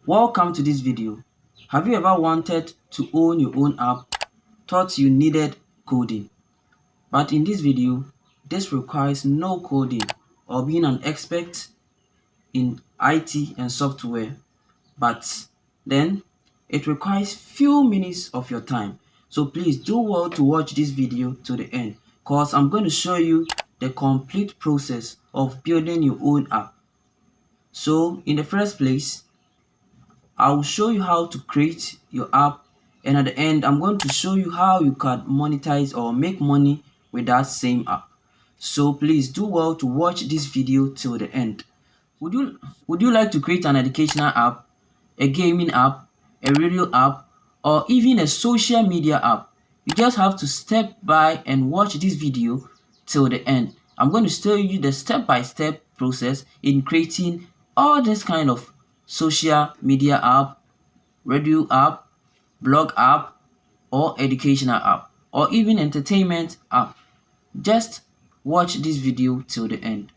Welcome to this video. Have you ever wanted to own your own app, thought you needed coding? But in this video, this requires no coding or being an expert in IT and software, but then it requires few minutes of your time. So please do well to watch this video to the end, because I'm going to show you the complete process of building your own app. So in the first place, I will show you how to create your app, and at the end I'm going to show you how you can monetize or make money with that same app. So please do well to watch this video till the end. Would you like to create an educational app, a gaming app, a radio app, or even a social media app? You just have to step by and watch this video till the end. I'm going to show you the step-by-step process in creating all this kind of social media app, radio app, blog app, or educational app, or even entertainment app. Just watch this video till the end.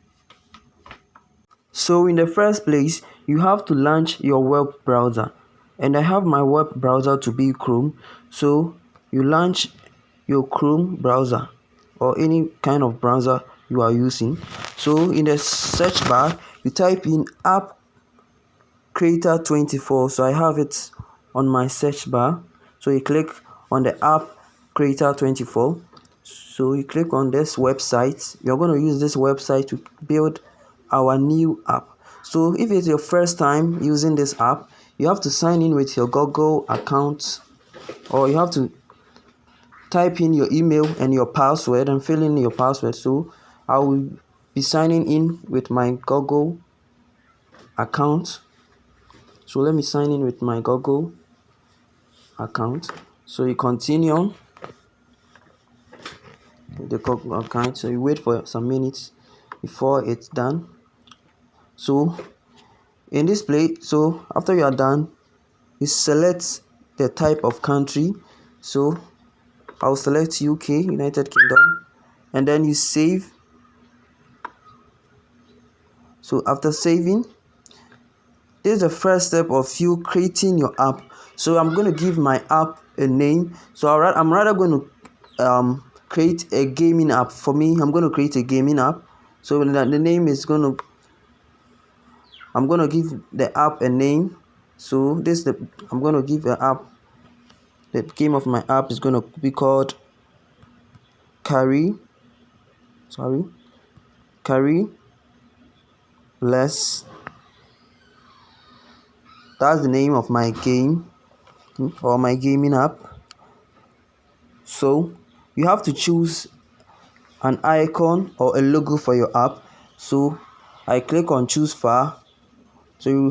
So in the first place, you have to launch your web browser, and I have my web browser to be Chrome. So you launch your Chrome browser or any kind of browser you are using. So in the search bar, you type in app creator 24. So I have it on my search bar. So you click on the app creator 24. So you click on this website. You're going to use this website to build our new app. So if it's your first time using this app, you have to sign in with your Google account, or you have to type in your email and your password and fill in your password. So I will be signing in with my Google account. So let me sign in with my Google account. So you continue with the Google account. So you wait for some minutes before it's done. So in this place, so after you are done, you select the type of country. So I'll select UK, United Kingdom, and then you save. So after saving, this is the first step of you creating your app. So I'm going to give my app a name. So I'm rather going to create a gaming app. For me, I'm going to create a gaming app. So the name is I'm going to give the app a name. So I'm going to give the app, the name of my app is going to be called Carry Less. That's the name of my game or my gaming app. So you have to choose an icon or a logo for your app. So I click on choose file. So you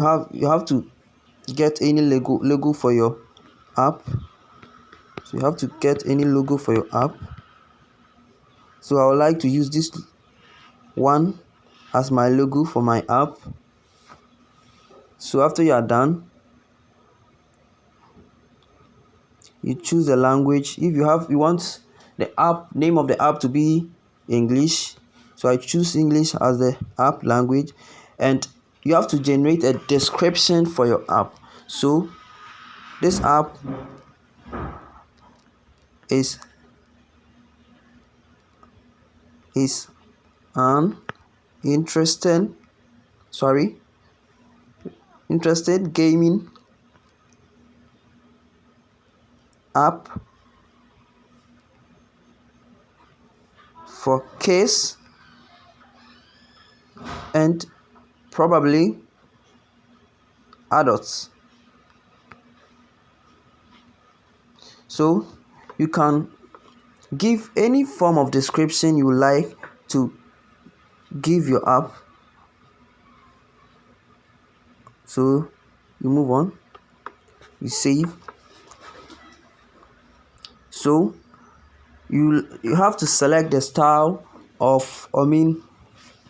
have to get any logo for your app. So you have to get any logo for your app. So I would like to use this one as my logo for my app. So after you are done, you choose the language. If you want the app name of the app to be English, so I choose English as the app language, and you have to generate a description for your app. So this app is an interested gaming app for kids and probably adults. So you can give any form of description you like to give your app. So you move on, you save. So you have to select the style of,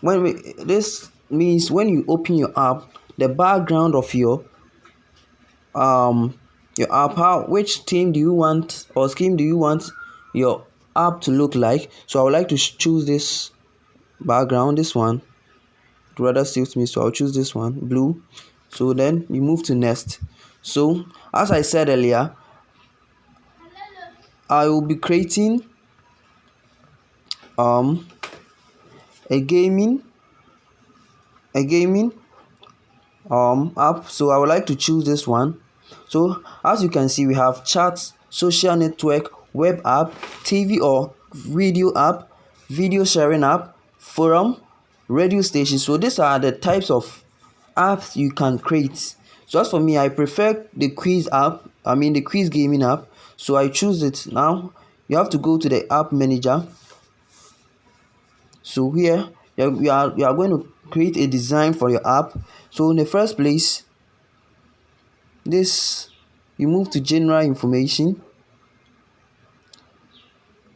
this means when you open your app, the background of your app, which theme do you want or scheme do you want your app to look like. So I would like to choose this background. This one it rather suits me, so I'll choose this one, blue. So then you move to next. So as I said earlier, I will be creating a gaming app. So I would like to choose this one. So as you can see, we have chat, social network, web app, TV or video app, video sharing app, forum, radio station. So these are the types of apps you can create. So as for me, I prefer the quiz app, the quiz gaming app. So I choose it. Now you have to go to the app manager. So here you are going to create a design for your app. So in the first place, you move to general information.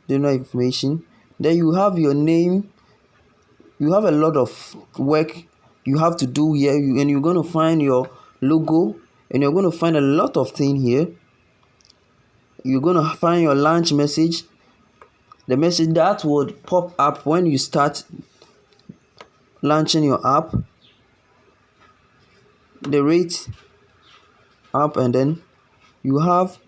Then you have your name. You have a lot of work you have to do here, and you're going to find your logo, and you're going to find a lot of things here. You're going to find your launch message, the message that would pop up when you start launching your app, the rate app, and then you have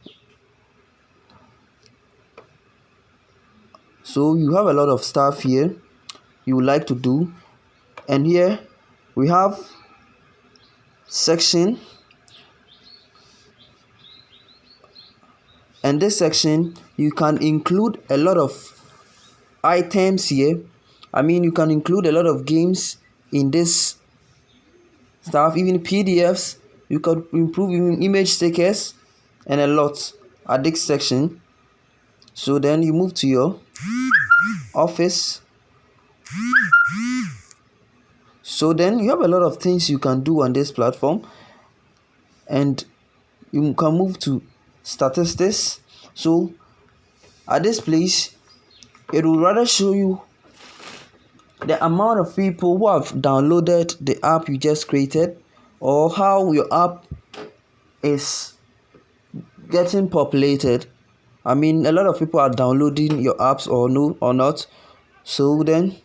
a lot of stuff here you would like to do. And here we have section, and this section you can include a lot of items here. You can include a lot of games in this stuff, even PDFs. You can improve image stickers and a lot at this section. So then you move to your office. So then you have a lot of things you can do on this platform, and you can move to statistics. So at this place, it will rather show you the amount of people who have downloaded the app you just created, or how your app is getting populated. A lot of people are downloading your apps or not. So then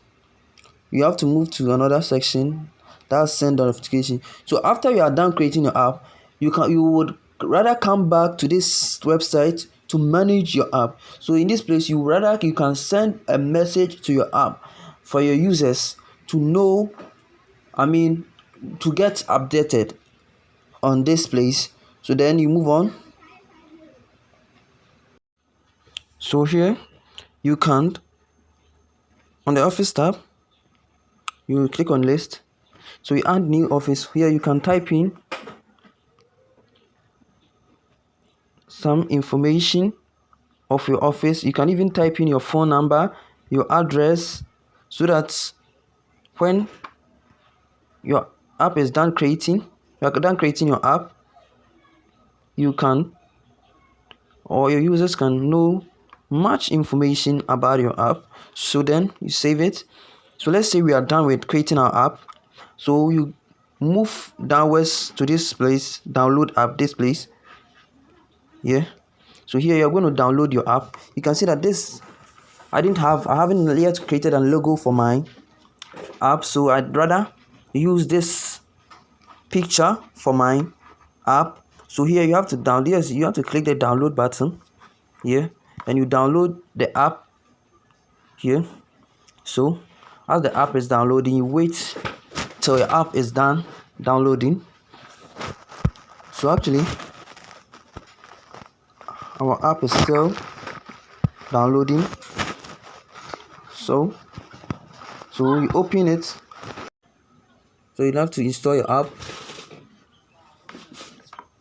you have to move to another section, that's send notification. So after you are done creating your app, you would rather come back to this website to manage your app. So in this place, you can send a message to your app for your users to know, to get updated on this place. So then you move on. So here you can, on the office tab, you click on list. So you add new office. Here you can type in some information of your office. You can even type in your phone number, your address, so that when your app is done creating, your app, you can, or your users can know much information about your app. So then you save it. So let's say we are done with creating our app. So you move downwards to this place, download app, this place. Yeah. So here you're going to download your app. You can see that I haven't yet created a logo for my app, so I'd rather use this picture for my app. So here you have to click the download button here, and you download the app here. So as the app is downloading, you wait till your app is done downloading. So actually our app is still downloading. So you open it. So you have to install your app.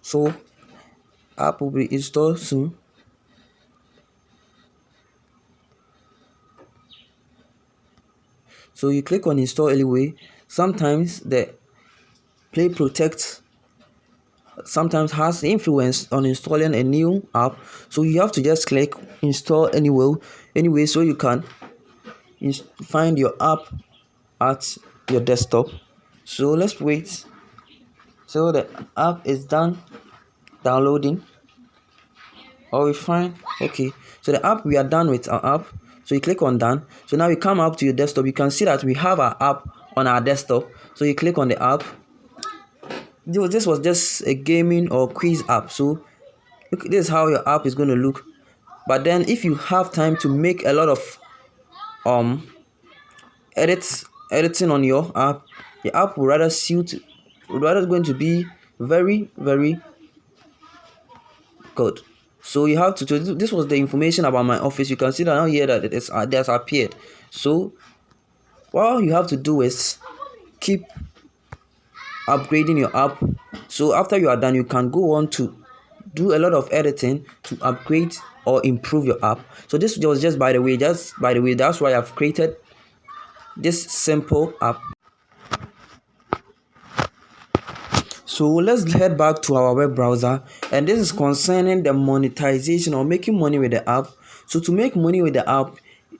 So app will be installed soon. So you click on install anyway. Sometimes the Play Protect sometimes has influence on installing a new app. So you have to just click install anyway, so you can find your app at your desktop. So let's wait till the app is done downloading, or we find, okay, so the app, we are done with our app. So you click on done. So now we come up to your desktop. You can see that we have our app on our desktop. So you click on the app. this was just a gaming or quiz app. So look, this is how your app is going to look. But then if you have time to make a lot of um editing on your app will rather going to be very, very good. So you have to this was the information about my office. You can see that now here that it has appeared. So what you have to do is keep upgrading your app. So after you are done, you can go on to do a lot of editing to upgrade or improve your app. So this was just by the way, that's why I've created this simple app. So let's head back to our web browser, and this is concerning the monetization or making money with the app. So to make money with the app,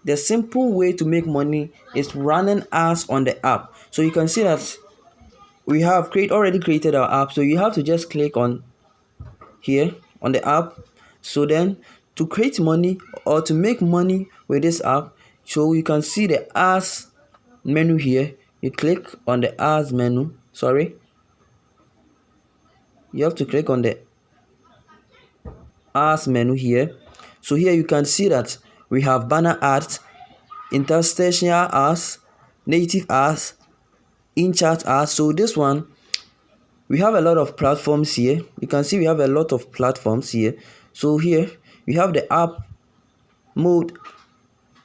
the simple way to make money is running ads on the app. So you can see that we have already created our app. So you have to just click on here on the app. So then to create money or to make money with this app, so you can see the ads menu here. You click on the ads menu. You have to click on the ads menu here. So here you can see that we have banner ads, interstitial ads, native ads, in-chat ads. So this one, we have a lot of platforms here. You can see we have a lot of platforms here. So here we have the app mode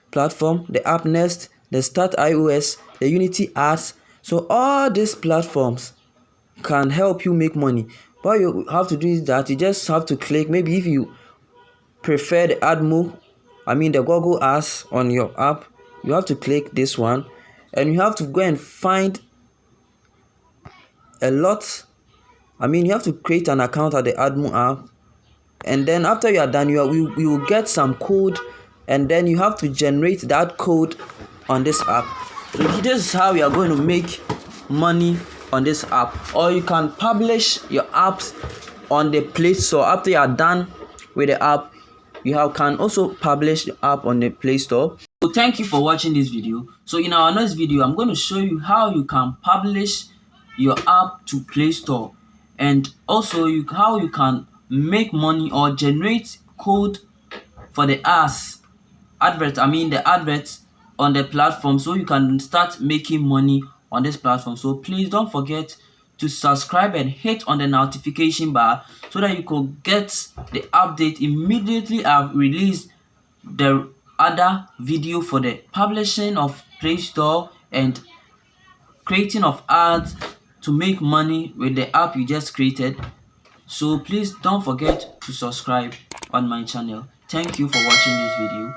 platform, the app nest, the start iOS, the Unity ads. So all these platforms can help you make money. What you have to do is that you just have to click. Maybe if you prefer the the Google ads on your app, you have to click this one, and you have to go and find a lot. You have to create an account at the Admo app, and then after you are done, you will get some code, and then you have to generate that code on this app. So this is how you are going to make money on this app. Or you can publish your apps on the Play Store. After you are done with the app, you can also publish the app on the Play Store. So thank you for watching this video. So in our next video, I'm going to show you how you can publish your app to Play Store, and also how you can make money or generate code for the adverts on the platform, so you can start making money on this platform. So please don't forget to subscribe and hit on the notification bar so that you could get the update immediately I've released the other video for the publishing of Play Store and creating of ads to make money with the app you just created. So please don't forget to subscribe on my channel. Thank you for watching this video.